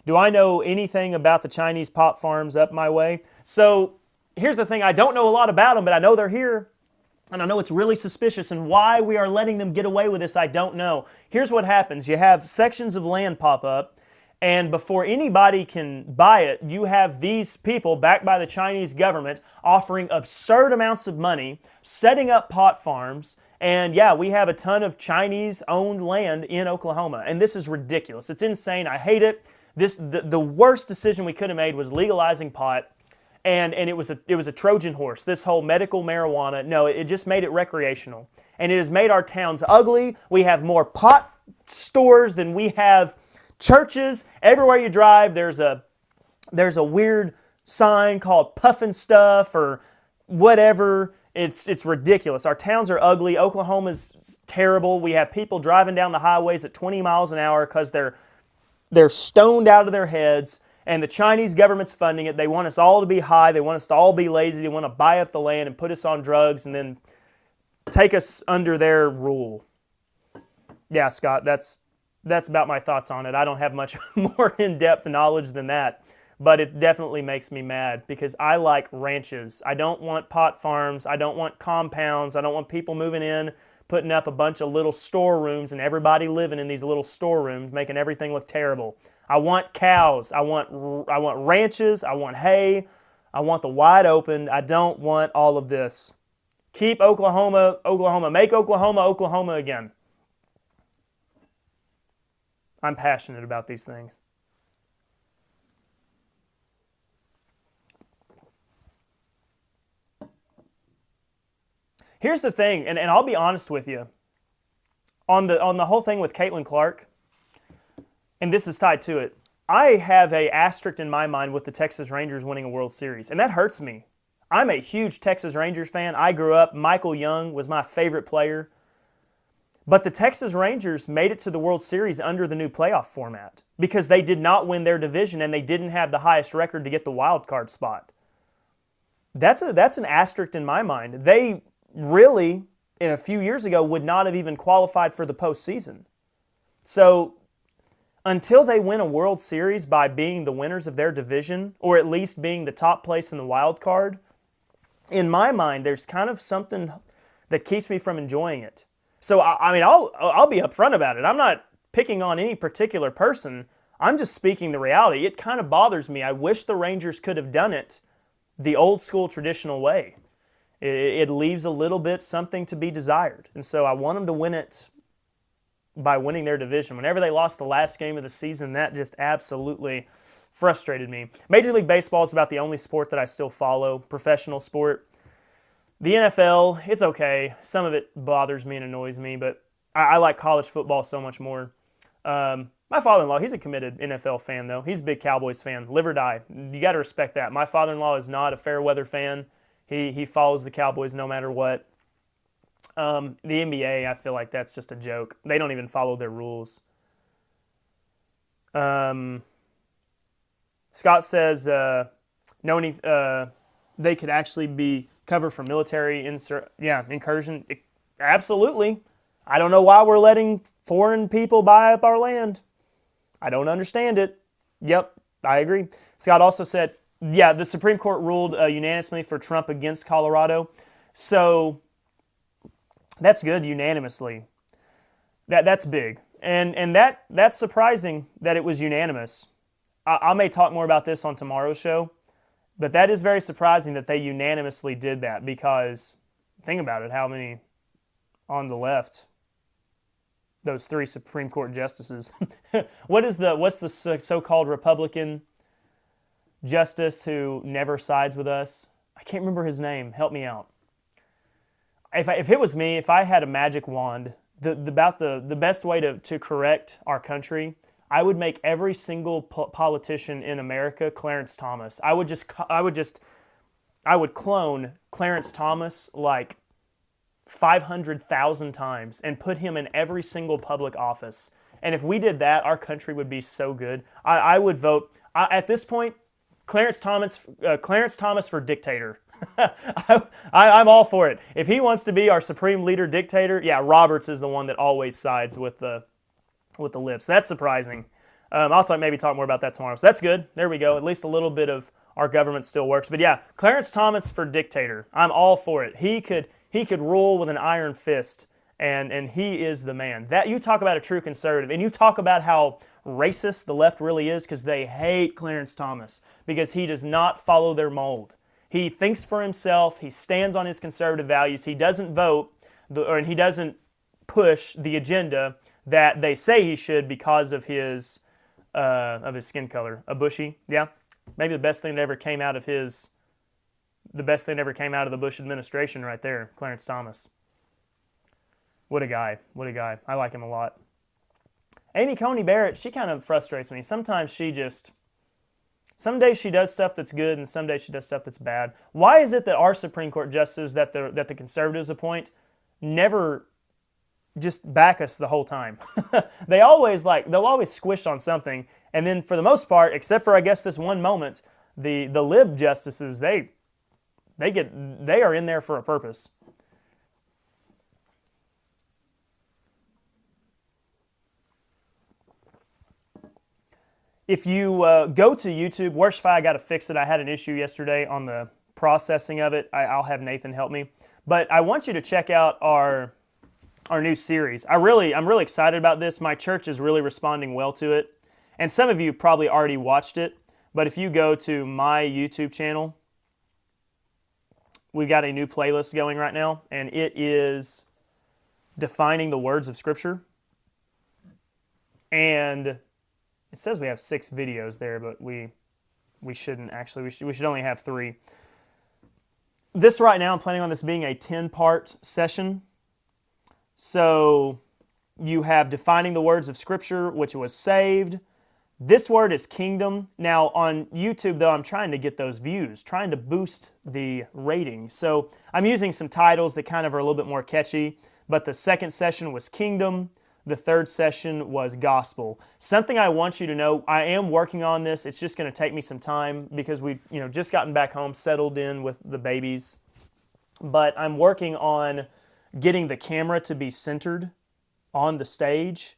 Do I know anything about the Chinese pot farms up my way? So, here's the thing. I don't know a lot about them, but I know they're here. And I know it's really suspicious, and why we are letting them get away with this, I don't know. Here's what happens. You have sections of land pop up, and before anybody can buy it, you have these people, backed by the Chinese government, offering absurd amounts of money, setting up pot farms, and yeah, we have a ton of Chinese-owned land in Oklahoma, and this is ridiculous. It's insane. I hate it. The worst decision we could have made was legalizing pot, and it was a Trojan horse. This whole medical marijuana, no, it just made it recreational, and it has made our towns ugly. We have more pot stores than we have churches. Everywhere you drive, there's a weird sign called Puffin' Stuff or whatever. It's ridiculous. Our towns are ugly. Oklahoma's terrible. We have people driving down the highways at 20 miles an hour because they're stoned out of their heads, and the Chinese government's funding it. They want us all to be high. They want us to all be lazy. They want to buy up the land and put us on drugs and then take us under their rule. Yeah, Scott, that's about my thoughts on it. I don't have much more in-depth knowledge than that, but it definitely makes me mad because I like ranches. I don't want pot farms. I don't want compounds. I don't want people moving in, putting up a bunch of little storerooms and everybody living in these little storerooms, making everything look terrible. I want cows. I want ranches. I want hay. I want the wide open. I don't want all of this. Keep Oklahoma, Oklahoma. Make Oklahoma, Oklahoma again. I'm passionate about these things. Here's the thing, and I'll be honest with you. On the whole thing with Caitlin Clark, and this is tied to it, I have a asterisk in my mind with the Texas Rangers winning a World Series, and that hurts me. I'm a huge Texas Rangers fan. I grew up, Michael Young was my favorite player. But the Texas Rangers made it to the World Series under the new playoff format because they did not win their division and they didn't have the highest record to get the wild card spot. That's an asterisk in my mind. They really, a few years ago, would not have even qualified for the postseason. So, until they win a World Series by being the winners of their division, or at least being the top place in the wild card, in my mind, there's kind of something that keeps me from enjoying it. So, I mean, I'll be upfront about it. I'm not picking on any particular person. I'm just speaking the reality. It kind of bothers me. I wish the Rangers could have done it the old school traditional way. It leaves a little bit something to be desired. And so I want them to win it by winning their division. Whenever they lost the last game of the season, that just absolutely frustrated me. Major League Baseball is about the only sport that I still follow, professional sport. The NFL, it's okay. Some of it bothers me and annoys me, but I like college football so much more. My father-in-law, he's a committed NFL fan, though. He's a big Cowboys fan, live or die. You got to respect that. My father-in-law is not a fair weather fan. He follows the Cowboys no matter what. The NBA, I feel like that's just a joke. They don't even follow their rules. Scott says, they could actually be covered for military incursion. Absolutely. I don't know why we're letting foreign people buy up our land. I don't understand it. Yep, I agree. Scott also said, yeah, the Supreme Court ruled unanimously for Trump against Colorado. So that's good, unanimously. That's big. And that's surprising that it was unanimous. I may talk more about this on tomorrow's show, but that is very surprising that they unanimously did that, because think about it, how many on the left, those 3 Supreme Court justices. What's the so-called Republican justice who never sides with us? I can't remember his name. Help me out. If it was me, if I had a magic wand, the best way to correct our country, I would make every single politician in America Clarence Thomas. I would clone Clarence Thomas like 500,000 times and put him in every single public office. And if we did that, our country would be so good. I would vote, at this point, Clarence Thomas for dictator. I'm all for it. If he wants to be our supreme leader dictator, yeah, Roberts is the one that always sides with the libs. That's surprising. I'll maybe talk more about that tomorrow. So that's good. There we go. At least a little bit of our government still works. But yeah, Clarence Thomas for dictator. I'm all for it. He could rule with an iron fist, and he is the man. That, you talk about a true conservative, and you talk about how racist the left really is, because they hate Clarence Thomas because he does not follow their mold. He thinks for himself. He stands on his conservative values. He doesn't vote, and he doesn't push the agenda that they say he should because of his skin color. A bushy, yeah. Maybe the best thing that ever came out of the Bush administration right there, Clarence Thomas. What a guy. What a guy. I like him a lot. Amy Coney Barrett, she kind of frustrates me. Some days she does stuff that's good, and some days she does stuff that's bad. Why is it that our Supreme Court justices that the conservatives appoint never just back us the whole time? They'll always squish on something, and then for the most part, except for I guess this one moment, the lib justices, they are in there for a purpose. If you go to YouTube, Worship, I got to fix it. I had an issue yesterday on the processing of it. I'll have Nathan help me. But I want you to check out our new series. I'm really excited about this. My church is really responding well to it. And some of you probably already watched it. But if you go to my YouTube channel, we've got a new playlist going right now. And it is Defining the Words of Scripture. And it says we have 6 videos there, but we shouldn't actually. We should only have 3. This right now, I'm planning on this being a 10-part session. So you have Defining the Words of Scripture, which was saved. This word is kingdom. Now on YouTube, though, I'm trying to get those views, trying to boost the rating. So I'm using some titles that kind of are a little bit more catchy. But the second session was kingdom. The third session was gospel. Something I want you to know, I am working on this. It's just going to take me some time because we've just gotten back home, settled in with the babies. But I'm working on getting the camera to be centered on the stage.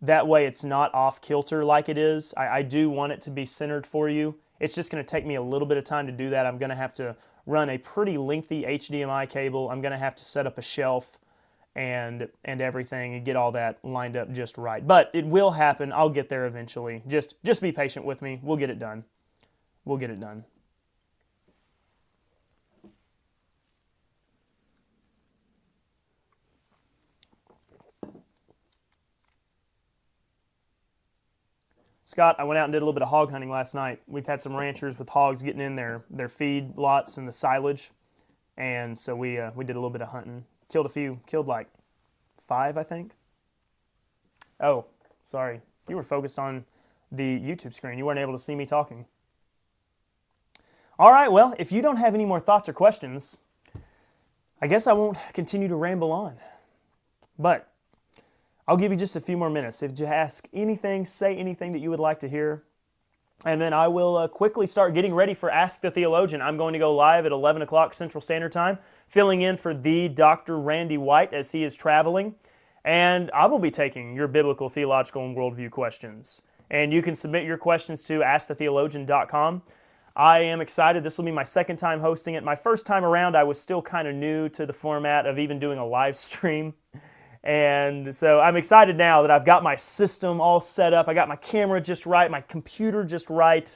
That way it's not off kilter like it is. I do want it to be centered for you. It's just going to take me a little bit of time to do that. I'm going to have to run a pretty lengthy HDMI cable. I'm going to have to set up a shelf and everything and get all that lined up just right. But it will happen. I'll get there eventually. Just be patient with me. We'll get it done. We'll get it done. Scott, I went out and did a little bit of hog hunting last night. We've had some ranchers with hogs getting in their feed lots and the silage, and so we did a little bit of hunting. Killed a few. Killed like 5, I think. Oh, sorry. You were focused on the YouTube screen. You weren't able to see me talking. All right, well, if you don't have any more thoughts or questions, I guess I won't continue to ramble on. But I'll give you just a few more minutes. If you ask anything, say anything that you would like to hear, and then I will quickly start getting ready for Ask the Theologian. I'm going to go live at 11 o'clock Central Standard Time, filling in for the Dr. Randy White as he is traveling, and I will be taking your biblical, theological, and worldview questions. And you can submit your questions to askthetheologian.com. I am excited. This will be my second time hosting it. My first time around, I was still kind of new to the format of even doing a live stream. And so I'm excited now that I've got my system all set up. I got my camera just right, my computer just right,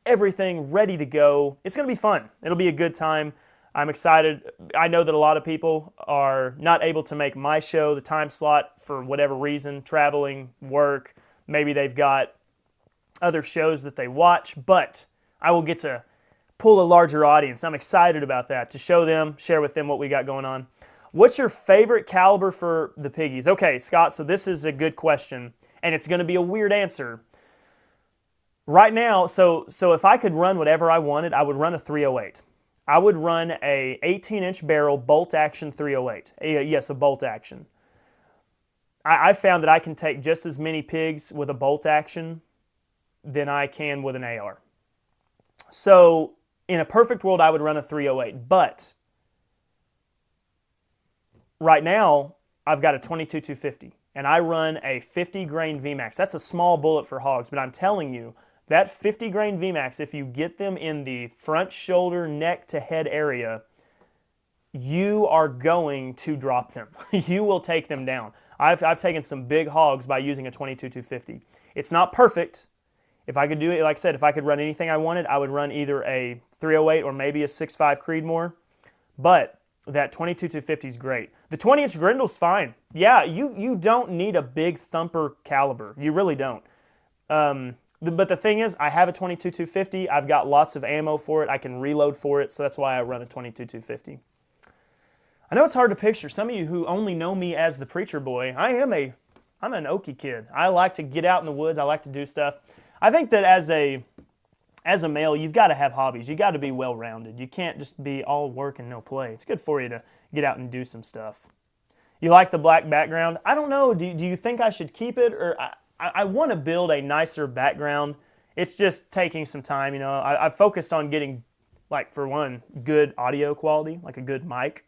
everything ready to go. It's going to be fun. It'll be a good time. I'm excited. I know that a lot of people are not able to make my show, the time slot, for whatever reason, traveling, work. Maybe they've got other shows that they watch, but I will get to pull a larger audience. I'm excited about that, to show them, share with them what we got going on. What's your favorite caliber for the piggies? Okay, Scott, so this is a good question, and it's going to be a weird answer. Right now, so if I could run whatever I wanted, I would run a 308. I would run a 18-inch barrel bolt-action 308. Yes, a bolt-action. I found that I can take just as many pigs with a bolt-action than I can with an AR. So in a perfect world, I would run a 308, but right now, I've got a 22-250, and I run a 50-grain VMAX. That's a small bullet for hogs, but I'm telling you, that 50-grain VMAX, if you get them in the front shoulder, neck to head area, you are going to drop them. You will take them down. I've taken some big hogs by using a 22-250. It's not perfect. If I could do it, like I said, if I could run anything I wanted, I would run either a 308 or maybe a 6.5 Creedmoor, but that 22-250 is great. The 20-inch Grindle's fine. Yeah, you don't need a big thumper caliber. You really don't. But the thing is, I have a 22-250. I've got lots of ammo for it. I can reload for it, so that's why I run a 22-250. I know it's hard to picture. Some of you who only know me as the preacher boy, I'm an Okie kid. I like to get out in the woods. I like to do stuff. I think that as a male, you've got to have hobbies. You've got to be well-rounded. You can't just be all work and no play. It's good for you to get out and do some stuff. You like the black background? I don't know. Do you think I should keep it? Or I want to build a nicer background. It's just taking some time. You know, I've focused on getting, like, for one, good audio quality, like a good mic,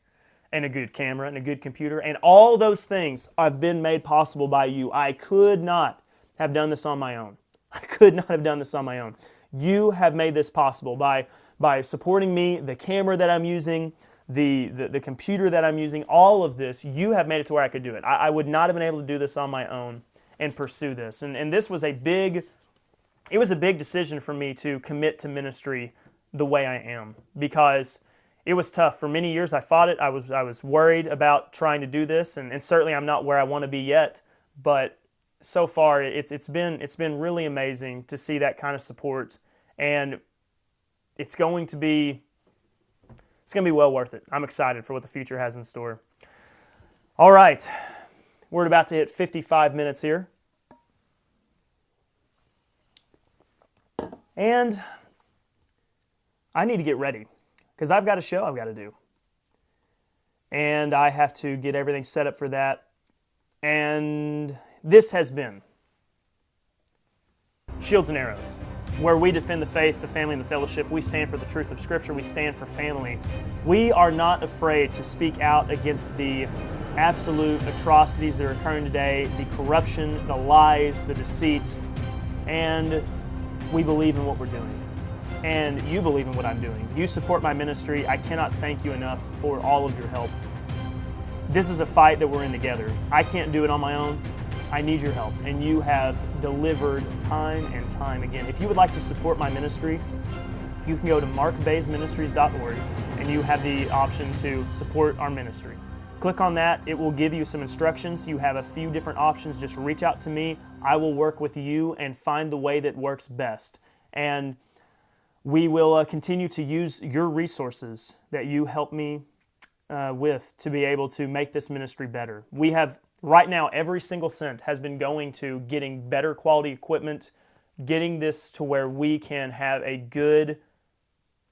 and a good camera, and a good computer. And all those things have been made possible by you. I could not have done this on my own. I could not have done this on my own. You have made this possible by supporting me, the camera that I'm using, the computer that I'm using, all of this. You have made it to where I could do it. I would not have been able to do this on my own and pursue this. And this was a big decision for me to commit to ministry the way I am, because it was tough. For many years I fought it. I was worried about trying to do this, and certainly I'm not where I want to be yet, but so far it's been really amazing to see that kind of support, and it's going to be well worth it. I'm excited for what the future has in store. All right, we're about to hit 55 minutes here, and I need to get ready because I've got a show I've got to do, and I have to get everything set up for that. And this has been Shields and Arrows, where we defend the faith, the family, and the fellowship. We stand for the truth of Scripture. We stand for family. We are not afraid to speak out against the absolute atrocities that are occurring today, the corruption, the lies, the deceit, and we believe in what we're doing. And you believe in what I'm doing. You support my ministry. I cannot thank you enough for all of your help. This is a fight that we're in together. I can't do it on my own. I need your help, and you have delivered time and time again. If you would like to support my ministry, you can go to markbazeministries.org, and you have the option to support our ministry. Click on that. It will give you some instructions. You have a few different options. Just reach out to me. I will work with you and find the way that works best. And we will continue to use your resources that you help me with to be able to make this ministry better. We have, right now, every single cent has been going to getting better quality equipment, getting this to where we can have a good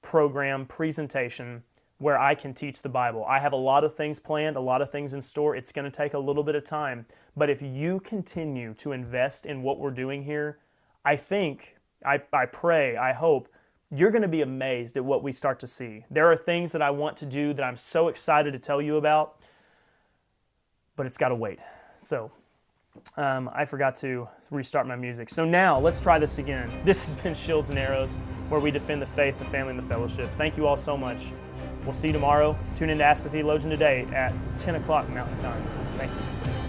program presentation where I can teach the Bible. I have a lot of things planned, a lot of things in store. It's going to take a little bit of time. But if you continue to invest in what we're doing here, I think, I pray, I hope, you're going to be amazed at what we start to see. There are things that I want to do that I'm so excited to tell you about, but it's got to wait. So I forgot to restart my music. So now let's try this again. This has been Shields and Arrows, where we defend the faith, the family, and the fellowship. Thank you all so much. We'll see you tomorrow. Tune in to Ask the Theologian today at 10 o'clock Mountain Time. Thank you.